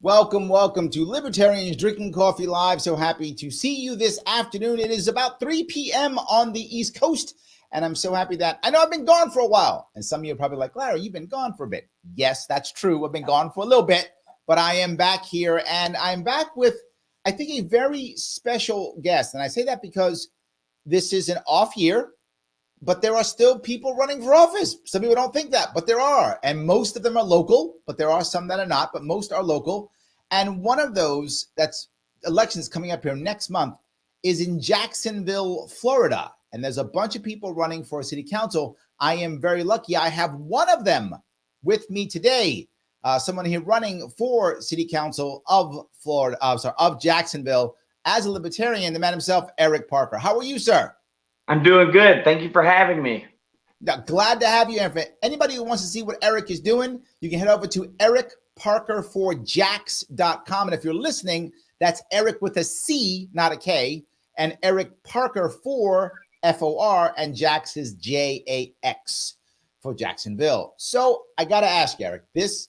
Welcome, welcome to Libertarians Drinking Coffee Live. So happy to see you this afternoon. It is about 3 p.m. on the East Coast, and I'm so happy that I know I've been gone for a while. And some of you are probably like, Larry, you've been gone for a bit. Yes, that's true. I've been gone for a little bit, but I am back here, and I'm back with, I think, a very special guest. And I say that because this is an off year, but there are still people running for office. Some people don't think that, but there are. And most of them are local, but there are some that are not, but most are local. And one of those that's elections coming up here next month is in Jacksonville, Florida. And there's a bunch of people running for city council. I am very lucky. I have one of them with me today. Someone here running for city council of Florida, of Jacksonville as a Libertarian, the man himself, Eric Parker. How are you, sir? I'm doing good. Thank you for having me. Now, glad to have you. And for anybody who wants to see what Eric is doing, you can head over to ericparker4jax.com. And if you're listening, that's Eric with a C, not a K, and Eric Parker for FOR, and Jax is JAX for Jacksonville. So I got to ask, Eric, there's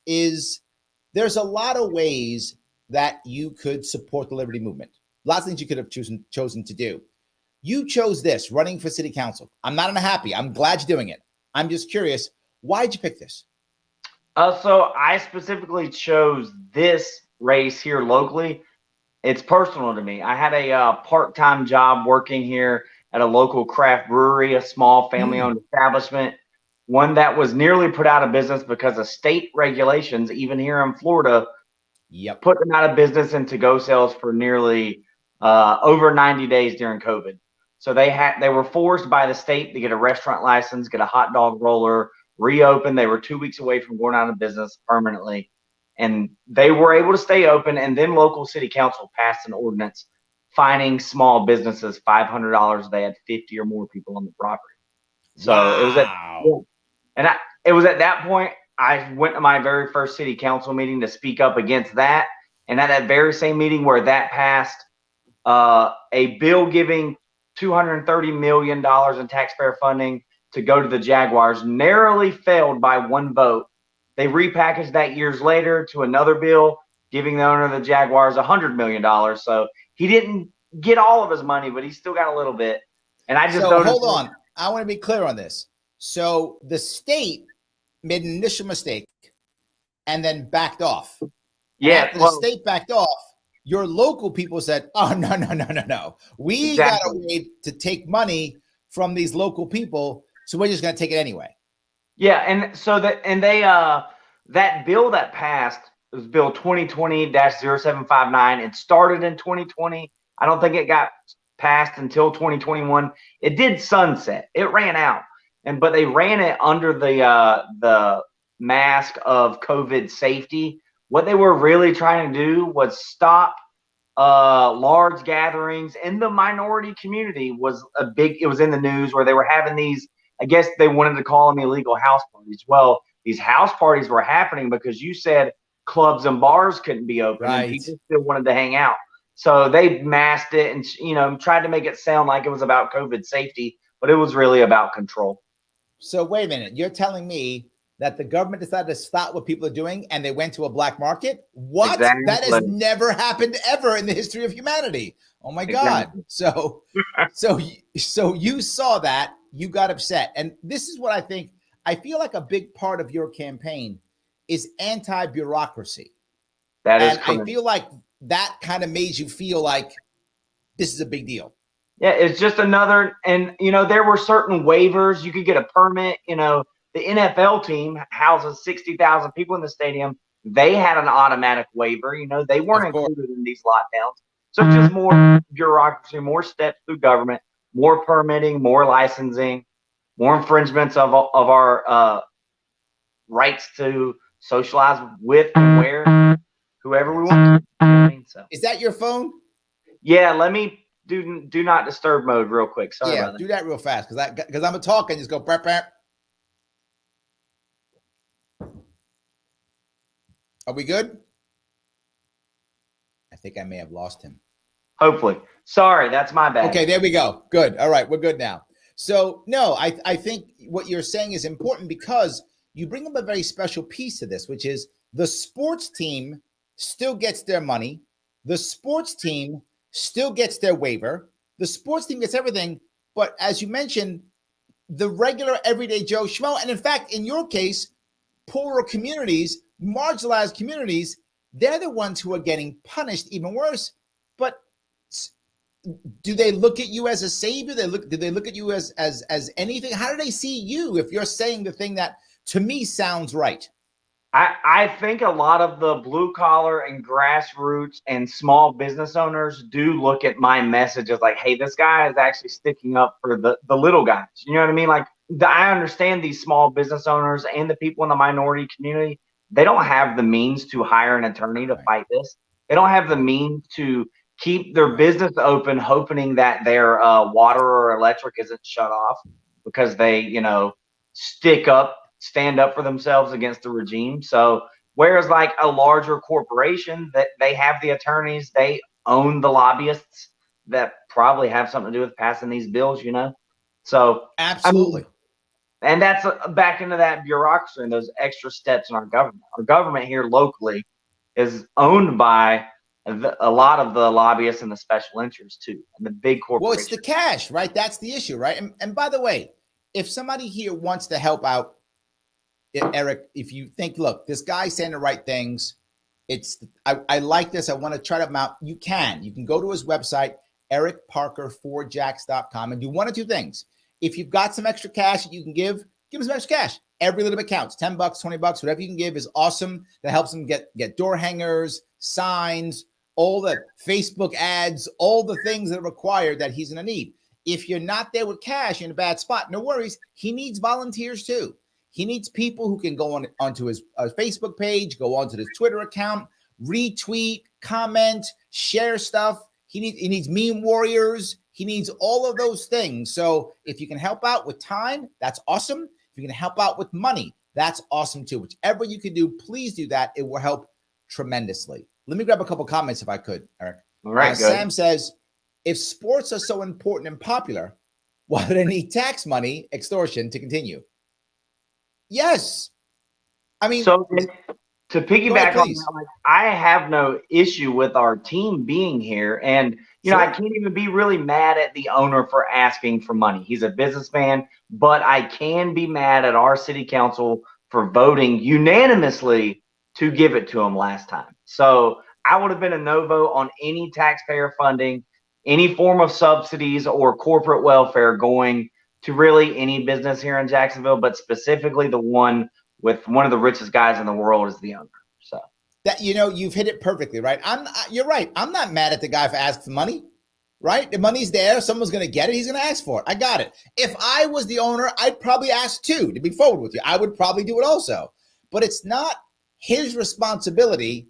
a lot of ways that you could support the Liberty Movement. Lots of things you could have chosen to do. You chose this, running for city council. I'm not unhappy. I'm glad you're doing it. I'm just curious, why'd you pick this? So I specifically chose this race here locally. It's personal to me. I had a part-time job working here at a local craft brewery, a small family-owned establishment, one that was nearly put out of business because of state regulations, even here in Florida, put them out of business and to-go sales for nearly over 90 days during COVID. So they were forced by the state to get a restaurant license, get a hot dog roller, reopen. They were 2 weeks away from going out of business permanently, and they were able to stay open. And then local city council passed an ordinance fining small businesses $500 if they had 50 or more people on the property. So it was at that point I went to my very first city council meeting to speak up against that. And at that very same meeting where that passed, a bill giving $230 million in taxpayer funding to go to the Jaguars narrowly failed by one vote. They repackaged that years later to another bill giving the owner of the Jaguars $100 million. So he didn't get all of his money, but he still got a little bit. And I just hold on. I want to be clear on this. So the state made an initial mistake and then backed off. Yeah. After the state backed off, your local people said, oh, no. We got a way to take money from these local people, so we're just going to take it anyway. Yeah, and so that bill that passed was Bill 2020-0759. It started in 2020. I don't think it got passed until 2021. It did sunset. It ran out. But they ran it under the mask of COVID safety. What they were really trying to do was stop large gatherings in the minority community. It was in the news where they were having these, I guess they wanted to call them illegal house parties. Well, these house parties were happening because you said clubs and bars couldn't be open, and people still wanted to hang out. So they masked it and, tried to make it sound like it was about COVID safety, but it was really about control. So wait a minute, you're telling me that the government decided to stop what people are doing and they went to a black market? What? Exactly. That has never happened ever in the history of humanity. Oh my God. So you saw that, you got upset. And this is what I think. I feel like a big part of your campaign is anti-bureaucracy. That is correct. I feel like that kind of made you feel like this is a big deal. Yeah, it's just another, and there were certain waivers. You could get a permit. The NFL team houses 60,000 people in the stadium. They had an automatic waiver. They weren't included in these lockdowns. So just more bureaucracy, more steps through government, more permitting, more licensing, more infringements of our rights to socialize with and where whoever we want. Is that your phone? Yeah, let me do not disturb mode real quick. Sorry about that. Do that real fast because I'm a talker and just go burp, burp. Are we good? I think I may have lost him. Hopefully. Sorry, that's my bad. Okay, there we go. Good. All right, we're good now. So, no, I think what you're saying is important because you bring up a very special piece to this, which is the sports team still gets their money. The sports team still gets their waiver. The sports team gets everything. But as you mentioned, the regular everyday Joe Schmo, and in fact, in your case, poorer communities, marginalized communities, they're the ones who are getting punished even worse. But do they look at you as a savior? Do they look at you as anything? How do they see you if you're saying the thing that to me sounds right? I think a lot of the blue collar and grassroots and small business owners do look at my message as like, hey, this guy is actually sticking up for the little guys. You know what I mean? Like, I understand these small business owners and the people in the minority community, they don't have the means to hire an attorney to fight this. They don't have the means to keep their business open, hoping that their water or electric isn't shut off because they, stand up for themselves against the regime. So whereas like a larger corporation that they have the attorneys, they own the lobbyists that probably have something to do with passing these bills, So absolutely. And that's back into that bureaucracy and those extra steps in our government. Our government here locally is owned by a lot of the lobbyists and the special interests too, and the big corporations. Well, it's the cash, right? That's the issue, right? And by the way, if somebody here wants to help out, Eric, if you think, look, this guy's saying the right things, I like this, I want to try to them out, you can go to his website, ericparker4jax.com, and do one of two things. If you've got some extra cash that you can give him some extra cash. Every little bit counts. $10, $20, whatever you can give is awesome. That helps him get door hangers, signs, all the Facebook ads, all the things that are required that he's going to need. If you're not there with cash, you're in a bad spot, no worries. He needs volunteers too. He needs people who can go onto his Facebook page, go onto his Twitter account, retweet, comment, share stuff. He needs meme warriors. He needs all of those things. So if you can help out with time, that's awesome. If you can help out with money, that's awesome too. Whichever you can do, please do that. It will help tremendously. Let me grab a couple comments if I could, Eric. All right, Sam says, if sports are so important and popular, why do they need tax money, extortion to continue? Yes. I mean, so to piggyback on that, like, I have no issue with our team being here. And, sure. I can't even be really mad at the owner for asking for money. He's a businessman, but I can be mad at our city council for voting unanimously to give it to him last time. So I would have been a no vote on any taxpayer funding, any form of subsidies or corporate welfare going to really any business here in Jacksonville, but specifically the one with one of the richest guys in the world is the owner. So that, you've hit it perfectly, right? You're right. I'm not mad at the guy for asking for money, right? The money's there. Someone's going to get it. He's going to ask for it. I got it. If I was the owner, I'd probably ask too, to be forward with you. I would probably do it also, but it's not his responsibility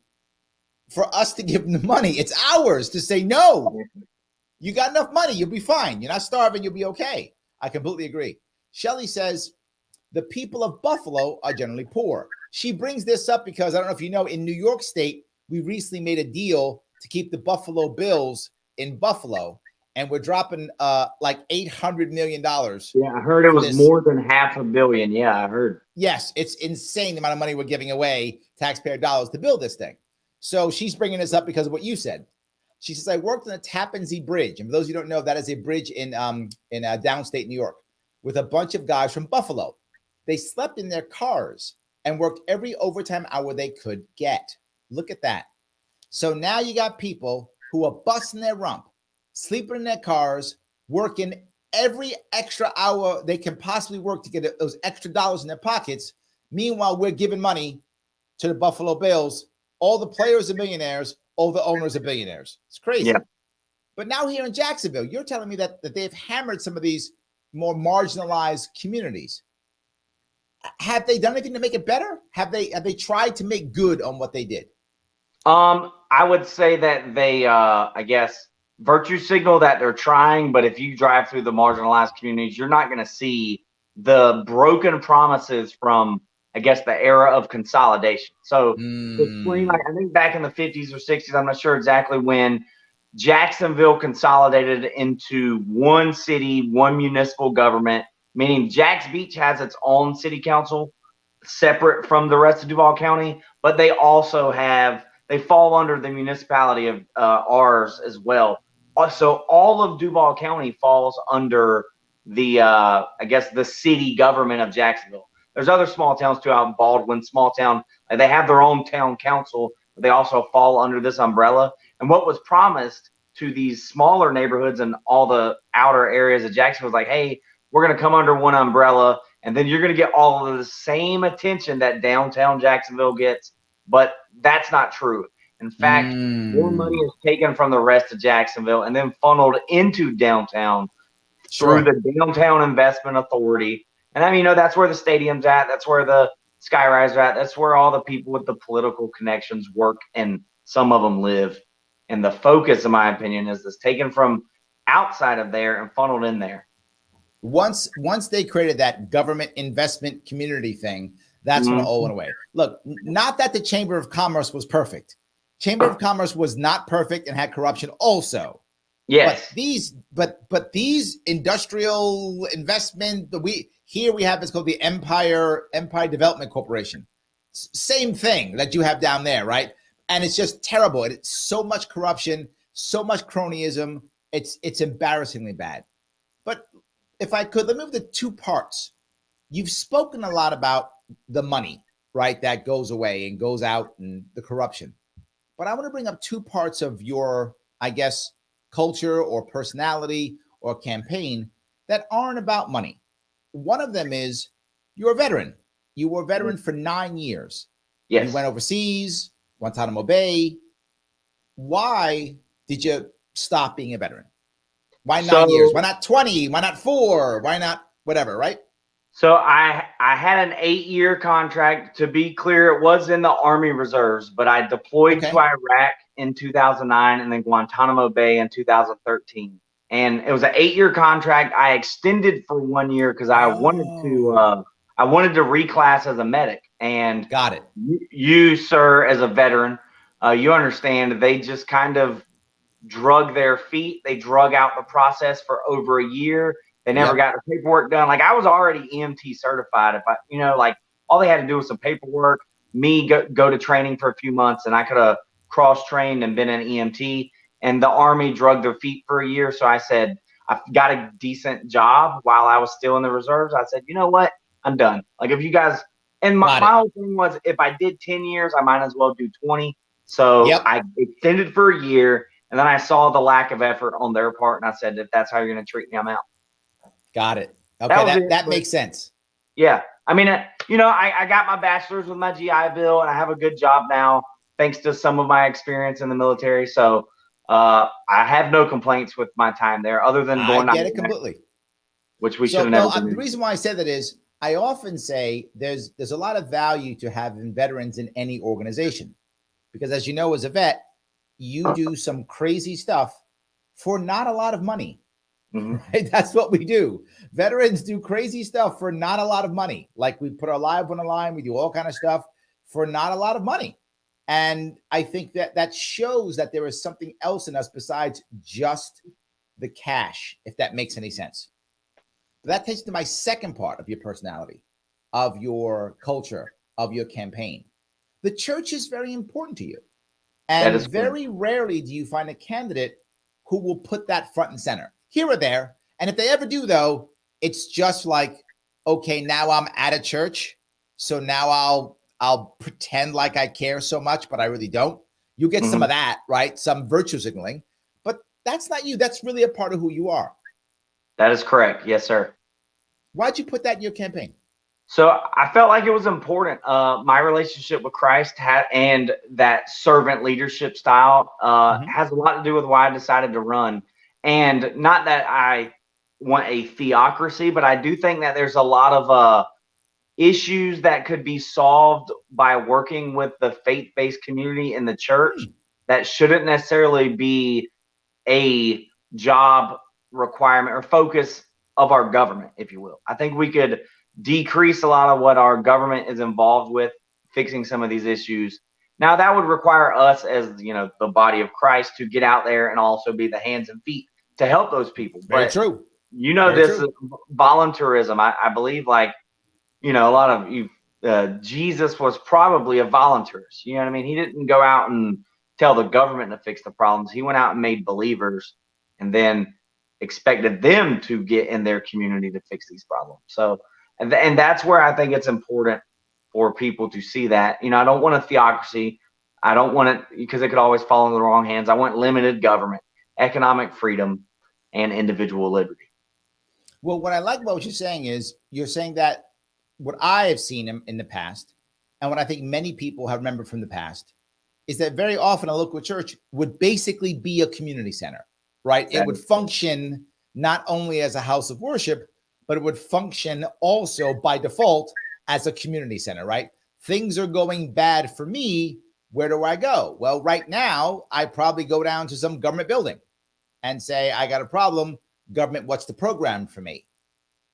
for us to give him the money. It's ours to say, no, you got enough money. You'll be fine. You're not starving. You'll be okay. I completely agree. Shelley says, the people of Buffalo are generally poor. She brings this up because I don't know if you know, in New York State, we recently made a deal to keep the Buffalo Bills in Buffalo, and we're dropping like $800 million. Yeah, I heard it was more than $500 million. Yeah, I heard. Yes, it's insane the amount of money we're giving away, taxpayer dollars, to build this thing. So she's bringing this up because of what you said. She says, I worked on the Tappan Zee Bridge. And for those of you who don't know, that is a bridge in downstate New York with a bunch of guys from Buffalo. They slept in their cars and worked every overtime hour they could get. Look at that. So now you got people who are busting their rump, sleeping in their cars, working every extra hour they can possibly work to get those extra dollars in their pockets. Meanwhile, we're giving money to the Buffalo Bills. All the players are millionaires. All the owners are billionaires. It's crazy. Yeah. But now here in Jacksonville, you're telling me that they've hammered some of these more marginalized communities. Have they done anything to make it better? Have they tried to make good on what they did? I would say that they, I guess, virtue signal that they're trying. But if you drive through the marginalized communities, you're not going to see the broken promises from, I guess, the era of consolidation. So between, like, I think back in the 50s or 60s, I'm not sure exactly when, Jacksonville consolidated into one city, one municipal government, meaning Jax Beach has its own city council separate from the rest of Duval County, but they also have they fall under the municipality of ours as well. So all of Duval County falls under the I guess the city government of Jacksonville. There's other small towns too out in Baldwin, small town. They have their own town council, but they also fall under this umbrella. And what was promised to these smaller neighborhoods and all the outer areas of Jacksonville was like, hey, we're going to come under one umbrella, and then you're going to get all of the same attention that downtown Jacksonville gets. But that's not true. In fact, more money is taken from the rest of Jacksonville and then funneled into downtown through the Downtown Investment Authority. And I mean, that's where the stadium's at. That's where the Skyrise are at. That's where all the people with the political connections work, and some of them live. And the focus, in my opinion, is this taken from outside of there and funneled in there. Once they created that government investment community thing, that's when it all went away. Look, not that the Chamber of Commerce was perfect. Chamber of Commerce was not perfect and had corruption also. Yes. But these industrial investment, we have it's called the Empire Development Corporation. Same thing that you have down there, right? And it's just terrible. It's so much corruption, so much cronyism. It's embarrassingly bad. But if I could, let me move to two parts. You've spoken a lot about the money, right? That goes away and goes out, and the corruption. But I want to bring up two parts of your, I guess, culture or personality or campaign that aren't about money. One of them is you're a veteran. You were a veteran for 9 years. Yes. You went overseas, Guantanamo Bay. Why did you stop being a veteran? Why 9 years? Why not 20? Why not 4? Why not whatever, right? So I had an 8-year contract. To be clear, it was in the Army Reserves, but I deployed to Iraq in 2009 and then Guantanamo Bay in 2013. And it was an 8-year contract. I extended for 1 year because I wanted to reclass as a medic. And got it. You, sir, as a veteran, you understand they just kind of drug their feet. They drug out the process for over a year. They never got the paperwork done. Like, I was already EMT certified. If I, like, all they had to do was some paperwork, me go to training for a few months, and I could have cross-trained and been an EMT. And the Army drug their feet for a year. So I said, I've got a decent job while I was still in the reserves. I said, you know what? I'm done. Like, if you guys, and my whole thing was, if I did 10 years, I might as well do 20. So I extended for a year, and then I saw the lack of effort on their part, and I said, if that's how you're going to treat me, I'm out. Got it. Okay, that makes sense. Yeah. I mean, I got my bachelor's with my GI Bill, and I have a good job now, thanks to some of my experience in the military. So I have no complaints with my time there, other than going. I get it completely. Which we should have never done. The reason why I said that is I often say there's a lot of value to having veterans in any organization, because as you know, as a vet, you do some crazy stuff for not a lot of money. Right? That's what we do. Veterans do crazy stuff for not a lot of money. Like, we put our lives on the line. We do all kind of stuff for not a lot of money. And I think that shows that there is something else in us besides just the cash, if that makes any sense. But that takes to my second part of your personality, of your culture, of your campaign. The church is very important to you. And very rarely do you find a candidate who will put that front and center. Here or there. And if they ever do, though, it's just like, okay, now I'm at a church, so now I'll pretend like I care so much, but I really don't. You get some of that, right? Some virtue signaling, but that's not you. That's really a part of who you are. That is correct. Yes, sir. Why'd you put that in your campaign? So I felt like it was important. My relationship with Christ and that servant leadership style has a lot to do with why I decided to run. And not that I want a theocracy, but I do think that there's a lot of issues that could be solved by working with the faith-based community in the church that shouldn't necessarily be a job requirement or focus of our government, if you will. I think we could decrease a lot of what our government is involved with, fixing some of these issues. Now, that would require us as, the body of Christ to get out there and also be the hands and feet to help those people. Very true. Very this true. Voluntarism. I believe, like, a lot of Jesus was probably a voluntarist. You know what I mean? He didn't go out and tell the government to fix the problems. He went out and made believers and then expected them to get in their community to fix these problems. So, and that's where I think it's important for people to see that. You know, I don't want a theocracy. I don't want it because it could always fall in the wrong hands. I want limited government, economic freedom, and individual liberty. Well, what I like about what you're saying is you're saying that what I have seen in the past, and what I think many people have remembered from the past, is that very often a local church would basically be a community center, right? It would function not only as a house of worship, but it would function also by default as a community center, right? Things are going bad for me. Where do I go? Well, right now, I probably go down to some government building and say, I got a problem. Government, what's the program for me?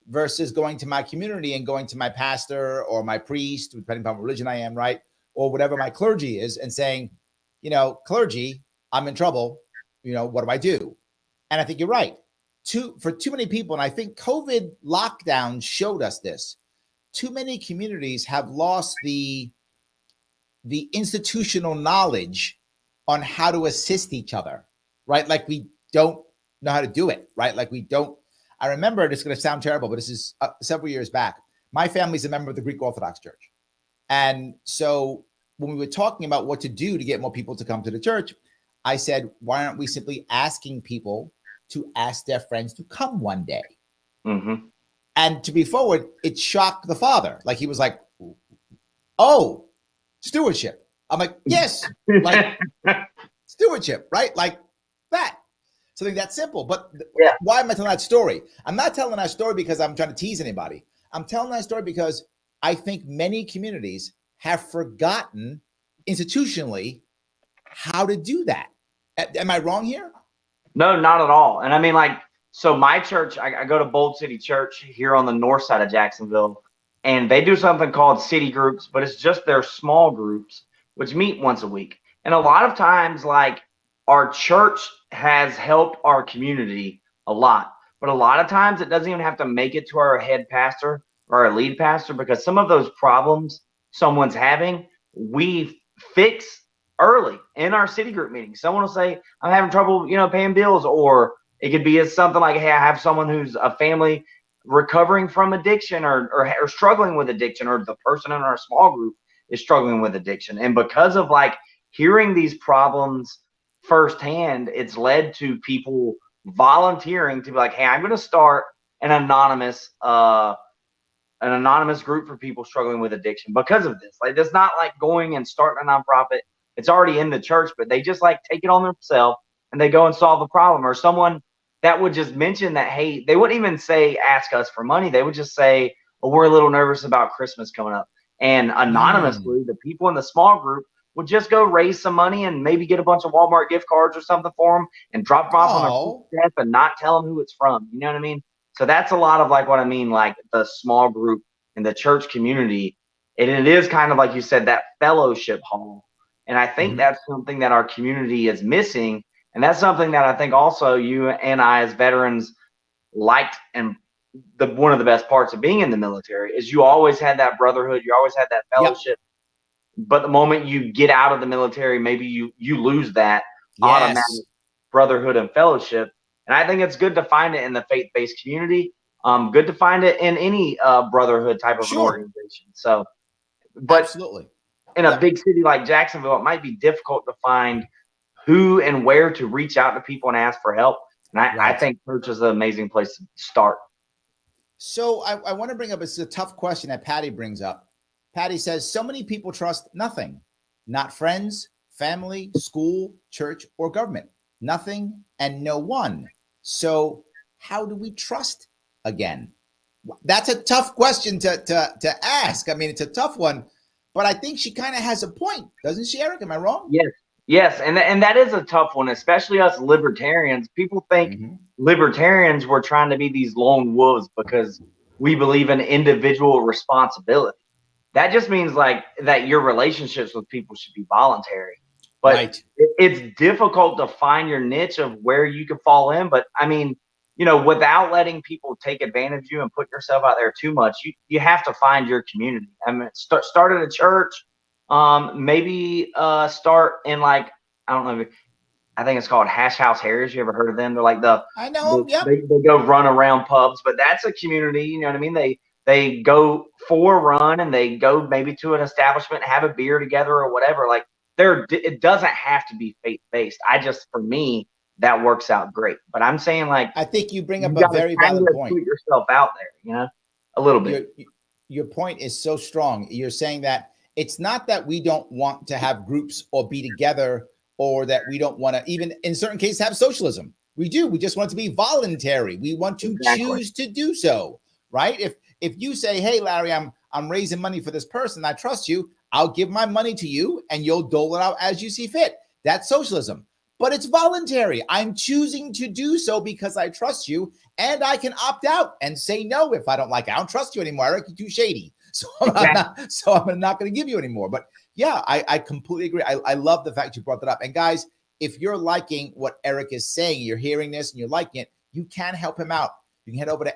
Versus going to my community and going to my pastor or my priest, depending upon what religion I am, right? Or whatever my clergy is, and saying, you know, clergy, I'm in trouble. You know, what do I do? And I think you're right. For too many people, and I think COVID lockdown showed us this, too many communities have lost the institutional knowledge on how to assist each other, right? Like we don't know how to do it, right? Like we don't. I remember, it's going to sound terrible, but this is several years back. My family's a member of the Greek Orthodox Church. And so when we were talking about what to do to get more people to come to the church, I said, why aren't we simply asking people to ask their friends to come one day? Mm-hmm. And to be forward, it shocked the father. Like he was like, oh, stewardship. I'm like, yes, like stewardship, right? Like that. Something that simple. But yeah. Why am I telling that story? I'm not telling that story because I'm trying to tease anybody. I'm telling that story because I think many communities have forgotten institutionally how to do that. Am I wrong here? No, not at all. And I mean, like, so my church, I go to Bold City Church here on the north side of Jacksonville, and they do something called city groups, but it's just their small groups, which meet once a week. And a lot of times, like, our church has helped our community a lot, but a lot of times it doesn't even have to make it to our head pastor or our lead pastor, because some of those problems someone's having, we fix early in our city group meeting. Someone will say, I'm having trouble, you know, paying bills, or it could be something like, hey, I have someone who's a family recovering from addiction or struggling with addiction, or the person in our small group is struggling with addiction. And because of like hearing these problems firsthand, it's led to people volunteering to be like, hey, I'm going to start an anonymous group for people struggling with addiction because of this. Like, it's not like going and starting a nonprofit. It's already in the church, but they just like take it on themselves and they go and solve the problem. Or someone that would just mention that, hey, they wouldn't even say, ask us for money. They would just say, oh, we're a little nervous about Christmas coming up. And anonymously, the people in the small group would just go raise some money and maybe get a bunch of Walmart gift cards or something for them and drop them off on their step and not tell them who it's from. You know what I mean? So that's a lot of like what I mean, like the small group in the church community. And it is kind of like you said, that fellowship hall. And I think that's something that our community is missing. And that's something that I think also you and I as veterans liked. And one of the best parts of being in the military is you always had that brotherhood. You always had that fellowship. Yep. But the moment you get out of the military, maybe you lose that automatic brotherhood and fellowship. And I think it's good to find it in the faith-based community. Good to find it in any brotherhood type of an organization. So, but absolutely. In a big city like Jacksonville, it might be difficult to find who and where to reach out to people and ask for help. And I think church is an amazing place to start. So I want to bring up, it's a tough question that Patty brings up. Patty says, so many people trust nothing, not friends, family, school, church, or government. Nothing and no one. So how do we trust again? That's a tough question to ask. I mean, it's a tough one, but I think she kind of has a point, doesn't she, Eric? Am I wrong? Yes. And that is a tough one, especially us libertarians. People think libertarians were trying to be these lone wolves because we believe in individual responsibility. That just means like that your relationships with people should be voluntary. But it's difficult to find your niche of where you can fall in. But I mean, without letting people take advantage of you and put yourself out there too much, you have to find your community. I mean, start at a church, maybe start in like, I don't know, I think it's called Hash House Harriers. You ever heard of them? They're like I know. Yep. They go run around pubs, but that's a community. You know what I mean? They go for a run and they go maybe to an establishment, have a beer together or whatever. Like it doesn't have to be faith based. For me, that works out great. But I'm saying, like, I think you bring up a very valid point. Put yourself out there, a little bit. Your point is so strong. You're saying that it's not that we don't want to have groups or be together, or that we don't want to, even in certain cases, have socialism. We do. We just want it to be voluntary. We want to choose to do so, right? If you say, hey, Larry, I'm raising money for this person, I trust you, I'll give my money to you and you'll dole it out as you see fit. That's socialism. But it's voluntary. I'm choosing to do so because I trust you, and I can opt out and say no if I don't like it. I don't trust you anymore, Eric. You're too shady. So I'm not going to give you anymore. But yeah, I completely agree. I love the fact you brought that up. And guys, if you're liking what Eric is saying, you're hearing this and you're liking it, you can help him out. You can head over to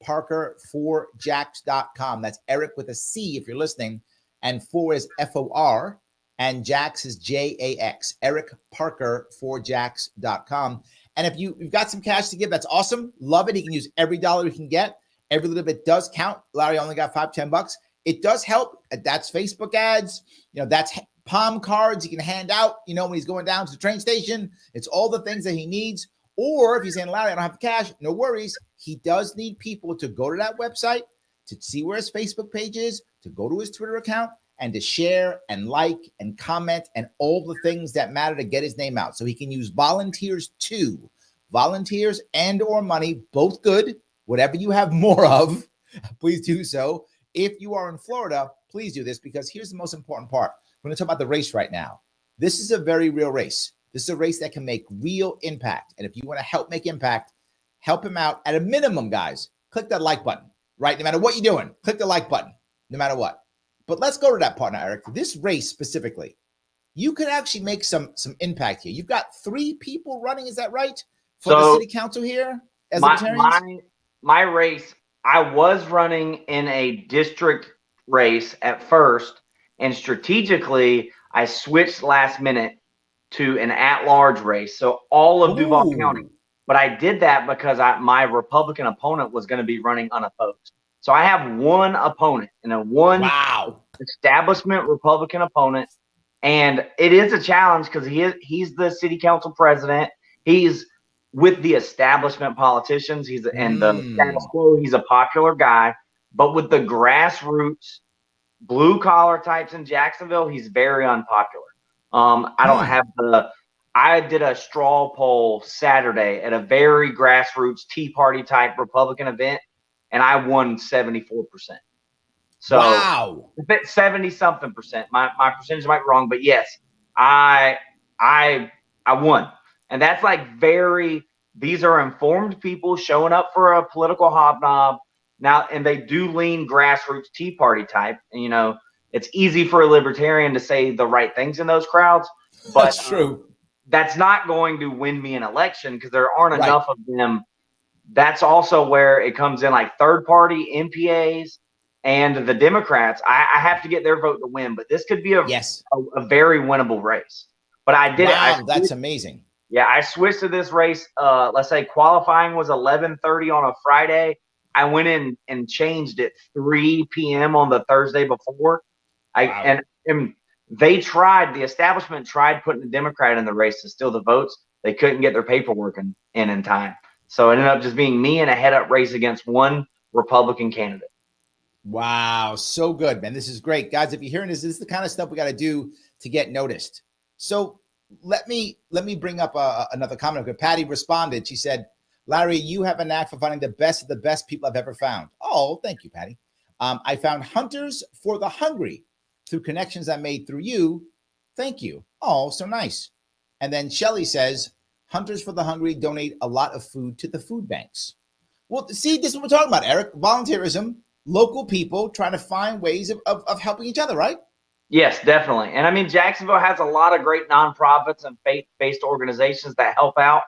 ericparker4jax.com. That's Eric with a C if you're listening, and 4 is FOR. And Jax is JAX, ericparker4jax.com. And if you've got some cash to give, that's awesome. Love it. He can use every dollar he can get. Every little bit does count. Larry only got $5-10. It does help. That's Facebook ads. That's palm cards he can hand out, when he's going down to the train station. It's all the things that he needs. Or if he's saying, Larry, I don't have the cash, no worries. He does need people to go to that website, to see where his Facebook page is, to go to his Twitter account, and to share and like and comment and all the things that matter to get his name out. So he can use volunteers too. Volunteers and or money, both good. Whatever you have more of, please do so. If you are in Florida, please do this, because here's the most important part. We're going to talk about the race right now. This is a very real race. This is a race that can make real impact. And if you want to help make impact, help him out at a minimum, guys. Click that like button, right? No matter what you're doing, click the like button, no matter what. But let's go to that part now, Eric. This race specifically, you could actually make some impact here. You've got 3 people running, is that right? For the city council here as Libertarians? My race, I was running in a district race at first, and strategically, I switched last minute to an at-large race. So all of Duval County. But I did that because my Republican opponent was going to be running unopposed. So I have one opponent and one establishment Republican opponent. And it is a challenge because he's the city council president. He's with the establishment politicians. The status quo. He's a popular guy. But with the grassroots blue collar types in Jacksonville, he's very unpopular. I did a straw poll Saturday at a very grassroots Tea Party type Republican event, and I won 74%. So if it's 70 something percent, my percentage might be wrong, but yes, I won. And that's like these are informed people showing up for a political hobnob now, and they do lean grassroots Tea Party type. And, it's easy for a libertarian to say the right things in those crowds, but that's true. That's not going to win me an election because there aren't enough of them. That's also where it comes in, like third party MPAs and the Democrats. I have to get their vote to win, but this could be a very winnable race. But I did it. That's amazing. Yeah, I switched to this race. Let's say qualifying was 11:30 on a Friday. I went in and changed it 3 p.m. on the Thursday before. And the establishment tried putting a Democrat in the race to steal the votes. They couldn't get their paperwork in time. So it ended up just being me in a head-up race against one Republican candidate. Wow, so good, man. This is great. Guys, if you're hearing this is the kind of stuff we got to do to get noticed. So let me bring up another comment. Patty responded. She said, Larry, you have a knack for finding the best of the best people I've ever found. Oh, thank you, Patty. I found Hunters for the Hungry through connections I made through you. Thank you. Oh, so nice. And then Shelly says, Hunters for the Hungry donate a lot of food to the food banks. Well, see, this is what we're talking about, Eric. Volunteerism, local people trying to find ways of helping each other, right? Yes, definitely. And I mean, Jacksonville has a lot of great nonprofits and faith-based organizations that help out.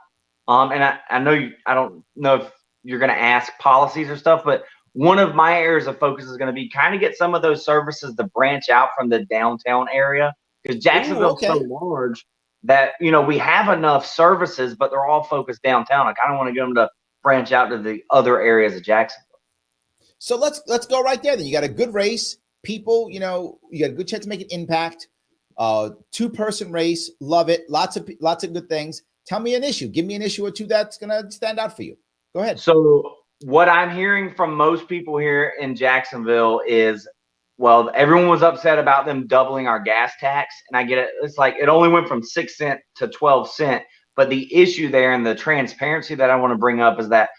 And I know I don't know if you're going to ask policies or stuff, but one of my areas of focus is going to be kind of get some of those services to branch out from the downtown area, because Ooh, Jacksonville's so okay. large that, we have enough services, but they're all focused downtown. I kind of want to get them to branch out to the other areas of Jacksonville. So let's go right there. Then you got a good race. People, you got a good chance to make an impact. 2-person race, love it. Lots of good things. Tell me an issue. Give me an issue or two that's gonna stand out for you. Go ahead. So what I'm hearing from most people here in Jacksonville is, well, everyone was upset about them doubling our gas tax. And I get it. It's like it only went from 6 cents to 12 cents. But the issue there and the transparency that I want to bring up is that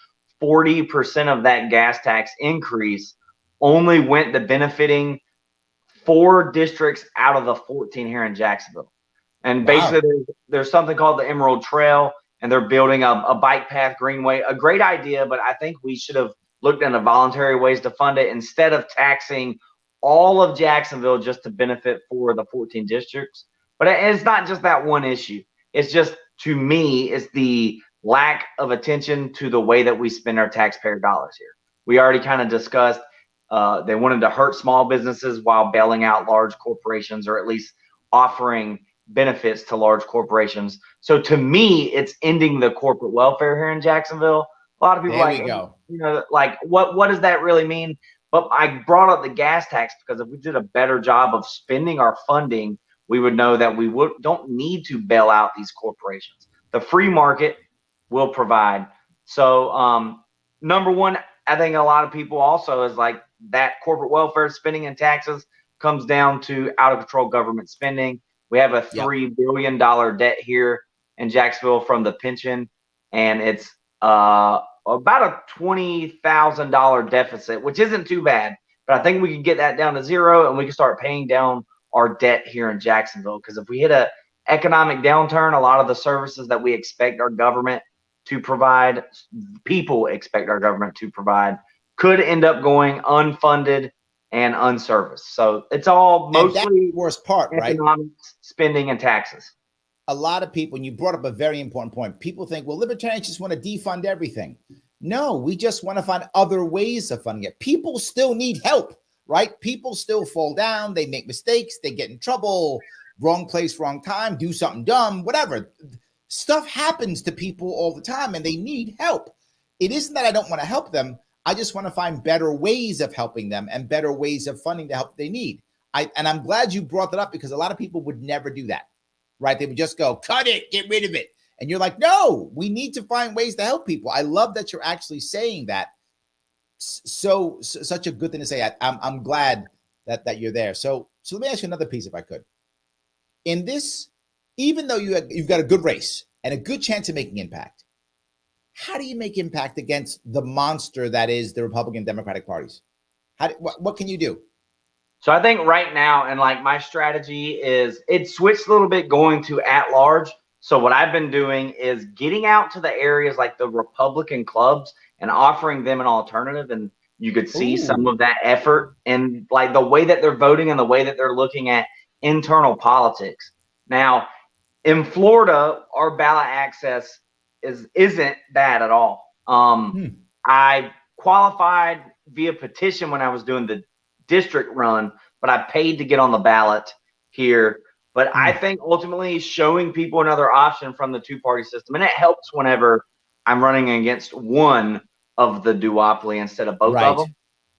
40% of that gas tax increase only went to benefiting 4 districts out of the 14 here in Jacksonville. And basically, there's something called the Emerald Trail, and they're building a bike path greenway. A great idea, but I think we should have looked into voluntary ways to fund it instead of taxing all of Jacksonville just to benefit for the 14 districts. But it's not just that one issue. It's just, to me, it's the lack of attention to the way that we spend our taxpayer dollars here. We already kind of discussed they wanted to hurt small businesses while bailing out large corporations, or at least offering benefits to large corporations. So to me, it's ending the corporate welfare here in Jacksonville. A lot of people what does that really mean? But I brought up the gas tax because if we did a better job of spending our funding, we would know that we don't need to bail out these corporations. The free market will provide. So number one, I think a lot of people also is like that corporate welfare spending and taxes comes down to out of control government spending. We have a $3 billion debt here in Jacksonville from the pension, and it's about a $20,000 deficit, which isn't too bad. But I think we can get that down to zero, and we can start paying down our debt here in Jacksonville. Because if we hit an economic downturn, a lot of the services that we expect our government to provide, people expect our government to provide, could end up going unfunded and unserviced. So it's all mostly the worst part, economics, right? Spending and taxes. A lot of people, and you brought up a very important point, people think, well, libertarians just want to defund everything. No, we just want to find other ways of funding it. People still need help, right? People still fall down, they make mistakes, they get in trouble, wrong place, wrong time, do something dumb, whatever. Stuff happens to people all the time, and they need help. It isn't that I don't want to help them. I just want to find better ways of helping them and better ways of funding the help they need. And I'm glad you brought that up, because a lot of people would never do that, right? They would just go, cut it, get rid of it. And you're like, no, we need to find ways to help people. I love that you're actually saying that. Such a good thing to say. I'm glad that you're there. So let me ask you another piece, if I could. In this, even though you've got a good race and a good chance of making impact, how do you make impact against the monster that is the Republican Democratic parties? What can you do? So I think right now, and like my strategy is, it switched a little bit going to at large. So what I've been doing is getting out to the areas like the Republican clubs and offering them an alternative. And you could see some of that effort and like the way that they're voting and the way that they're looking at internal politics. Now, in Florida, our ballot access isn't bad at all. I qualified via petition when I was doing the district run, but I paid to get on the ballot here. But I think ultimately showing people another option from the two-party system, and it helps whenever I'm running against one of the duopoly instead of both of them.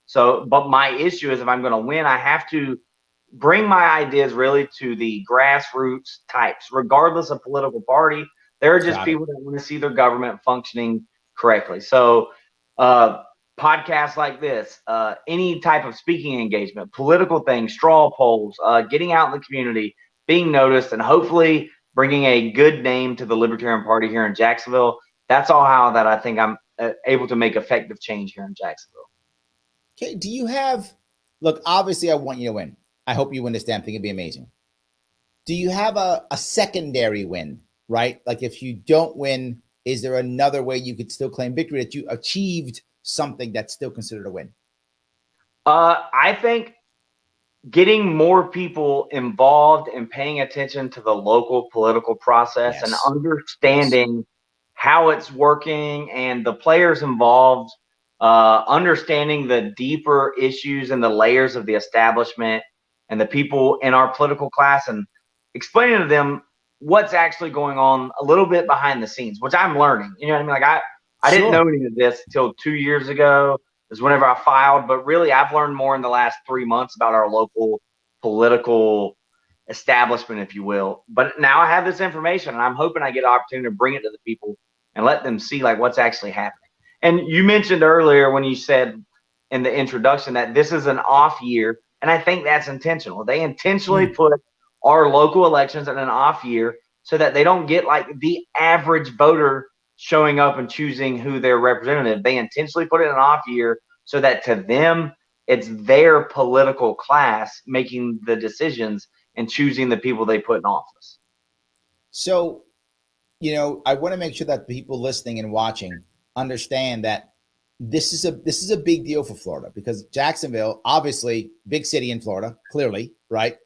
So, but my issue is if I'm going to win, I have to bring my ideas really to the grassroots types, regardless of political party. There are just people that want to see their government functioning correctly. So podcasts like this, any type of speaking engagement, political things, straw polls, getting out in the community, being noticed, and hopefully bringing a good name to the Libertarian Party here in Jacksonville. That's all how that I think I'm able to make effective change here in Jacksonville. Okay, do you have, look, obviously I want you to win. I hope you win this damn thing. It'd be amazing. Do you have a secondary win, right? Like if you don't win, is there another way you could still claim victory, that you achieved something that's still considered a win? I think getting more people involved and paying attention to the local political process and understanding how it's working and the players involved, understanding the deeper issues and the layers of the establishment and the people in our political class, and explaining to them what's actually going on a little bit behind the scenes, which I'm learning. You know what I mean? Like I didn't know any of this until 2 years ago is whenever I filed, but really I've learned more in the last 3 months about our local political establishment, if you will. But now I have this information, and I'm hoping I get an opportunity to bring it to the people and let them see like what's actually happening. And you mentioned earlier when you said in the introduction that this is an off year, and I think that's intentional. They intentionally put our local elections in an off year so that they don't get like the average voter showing up and choosing who their representative. They intentionally put it in an off year so that to them, it's their political class making the decisions and choosing the people they put in office. So, you know, I want to make sure that people listening and watching understand that this is a big deal for Florida, because Jacksonville, obviously, big city in Florida, clearly, right?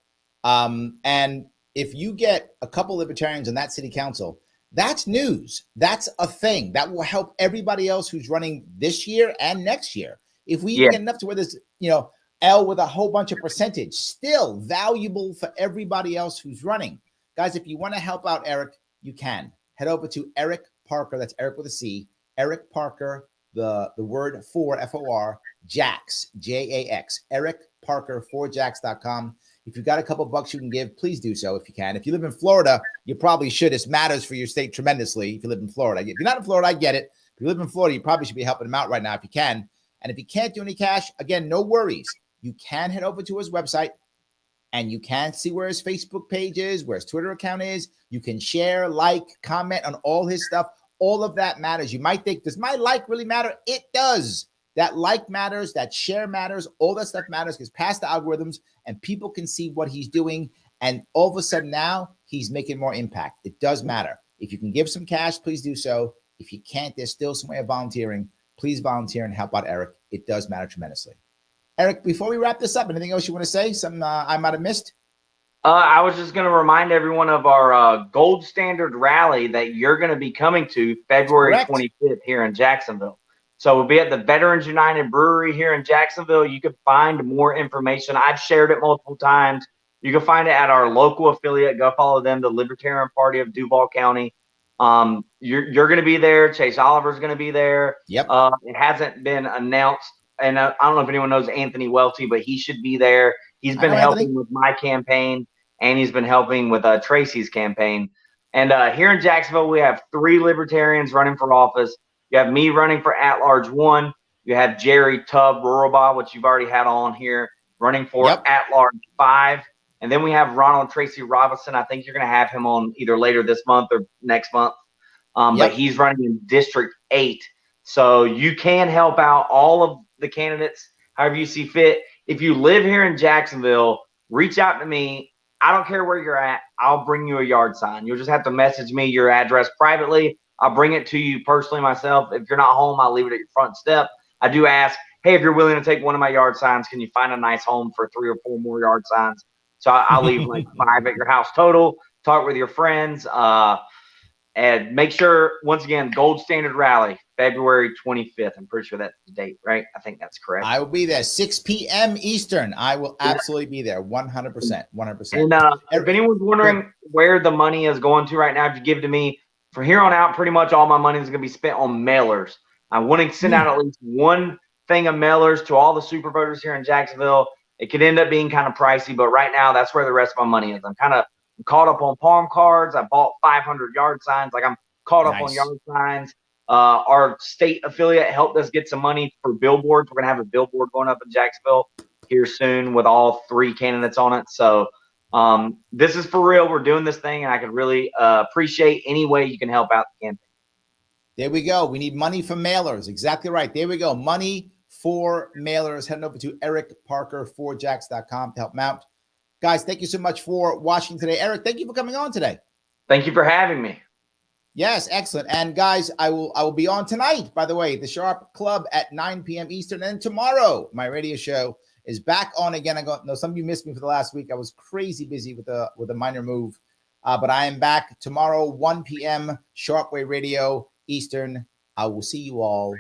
And if you get a couple libertarians in that city council, that's news. That's a thing that will help everybody else who's running this year and next year. If we even get enough to where there's, you know, L with a whole bunch of percentage, still valuable for everybody else who's running. Guys, if you want to help out Eric, you can. Head over to Eric Parker, that's Eric with a C, Eric Parker, the word for, F-O-R, Jax, J-A-X, Eric Parker for Jax.com. If you've got a couple bucks you can give, please do so if you can. If you live in Florida, you probably should. This matters for your state tremendously if you live in Florida. If you're not in Florida, I get it. If you live in Florida, you probably should be helping him out right now if you can. And if you can't do any cash, again, no worries. You can head over to his website and you can see where his Facebook page is, where his Twitter account is. You can share, like, comment on all his stuff. All of that matters. You might think, does my like really matter? It does. That like matters, that share matters, all that stuff matters because past the algorithms and people can see what he's doing. And all of a sudden now he's making more impact. It does matter. If you can give some cash, please do so. If you can't, there's still some way of volunteering. Please volunteer and help out Eric. It does matter tremendously. Eric, before we wrap this up, anything else you want to say? Something I might have missed? I was just going to remind everyone of our Gold Standard Rally that you're going to be coming to February 25th here in Jacksonville. So we'll be at the Veterans United Brewery here in Jacksonville. You can find more information. I've shared it multiple times. You can find it at our local affiliate. Go follow them, the Libertarian Party of Duval County. You're going to be there. Chase Oliver's going to be there. Yep. It hasn't been announced. And I don't know if anyone knows Anthony Welty, but he should be there. He's been helping with my campaign, and he's been helping with Tracy's campaign. And here in Jacksonville, we have 3 Libertarians running for office. You have me running for at-large 1. You have Jerry Tubb Ruralbaugh, which you've already had on here, running for at-large 5. And then we have Ronald Tracy Robinson. I think you're going to have him on either later this month or next month. But he's running in District 8. So you can help out all of the candidates however you see fit. If you live here in Jacksonville, reach out to me. I don't care where you're at. I'll bring you a yard sign. You'll just have to message me your address privately. I'll bring it to you personally myself. If you're not home, I'll leave it at your front step. I do ask, hey, if you're willing to take one of my yard signs, can you find a nice home for 3 or 4 more yard signs? So I'll leave like 5 at your house total. Talk with your friends. And make sure, once again, Gold Standard Rally, February 25th. I'm pretty sure that's the date, right? I think that's correct. I will be there, 6 p.m. Eastern. I will absolutely be there, 100%, 100%. And if anyone's wondering where the money is going to right now, if you give it to me, from here on out, pretty much all my money is going to be spent on mailers. I want to send out at least one thing of mailers to all the super voters here in Jacksonville. It could end up being kind of pricey, but right now, that's where the rest of my money is. I'm caught up on palm cards. I bought 500 yard signs. Like I'm caught up on yard signs. Our state affiliate helped us get some money for billboards. We're going to have a billboard going up in Jacksonville here soon with all 3 candidates on it. So this is for real. We're doing this thing, and I could really appreciate any way you can help out the campaign. There we go. We need money for mailers. Exactly right. There we go. Money for mailers. Heading over to Eric Parker for Jax.com to help him out. Guys, thank you so much for watching today. Eric, thank you for coming on today. Thank you for having me. Yes, excellent. And guys, I will be on tonight, by the way, the Sharp Club at 9 p.m. Eastern. And tomorrow, my radio show is back on again. I know some of you missed me for the last week. I was crazy busy with a minor move. But I am back tomorrow, 1 p.m. Sharpway Radio Eastern. I will see you all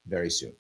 very soon.